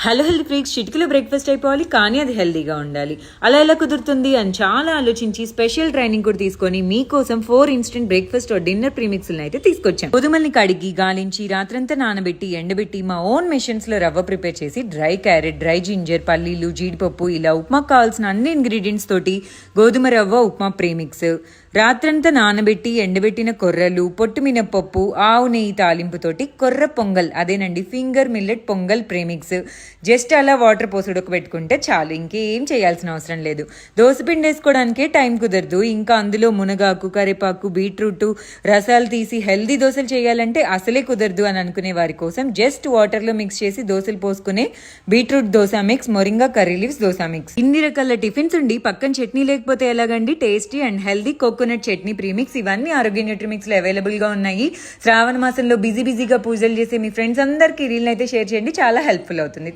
Hello healthy freaks, చిటికలో breakfast అయిపోవాలి కానీ అది హెల్దీగా ఉండాలి. అలా ఎలా కుదురుతుంది అని చాలా ఆలోచించి స్పెషల్ ట్రైనింగ్ కూడా తీసుకొని మీకోసం 4 ఇన్స్టెంట్ బ్రేక్ఫాస్ట్ డిన్నర్ ప్రీమిక్స్లను అయితే తీసుకొచ్చాం. గోధుమల్ని కడిగి గాలించి రాత్రంతా నానబెట్టి ఎండబెట్టి మా ఓన్ మెషిన్స్ లో రవ్వ ప్రిపేర్ చేసి డ్రై క్యారెట్, డ్రై జింజర్, పల్లీలు, జీడిపప్పు ఇలా ఉప్మాకు కావాల్సిన అన్ని ఇంగ్రీడియంట్స్ తోటి గోధుమ రవ్వ ఉప్మా ప్రీమిక్స్, రాత్రంతా నానబెట్టి ఎండబెట్టిన కొర్రలు, పొట్టు మినపప్పు, ఆవు నెయ్యి తాలింపుతోటి కొర్ర పొంగల్, అదేనండి finger millet pongal premix. Just అలా వాటర్ పోసి ఉడకబెట్టుకుంటే చాలు, ఇంకేం చేయాల్సిన అవసరం లేదు. దోసపిండి వేసుకోవడానికే టైం కుదరదు, ఇంకా అందులో మునగాకు, కరివేపాకు, బీట్రూట్ రసాలు తీసి హెల్దీ దోశలు చేయాలంటే అసలే కుదరదు అని అనుకునే వారి కోసం జస్ట్ వాటర్లో మిక్స్ చేసి దోశలు పోసుకునే beetroot dosa mix, moringa curry leaves dosa mix. ఇన్ని రకాల టిఫిన్స్ ఉండి పక్కన చట్నీ లేకపోతే ఎలాగండి? Tasty and healthy coconut chutney premix, ఇవన్నీ ఆరోగ్య న్యూట్రిమిక్స్ లో అవైలబుల్ గా ఉన్నాయి. శ్రావణ మాసంలో బిజీగా పూజలు చేసే మీ ఫ్రెండ్స్ అందరికీ రీల్ అయితే షేర్ చేయండి, చాలా హెల్ప్ఫుల్ అవుతుంది.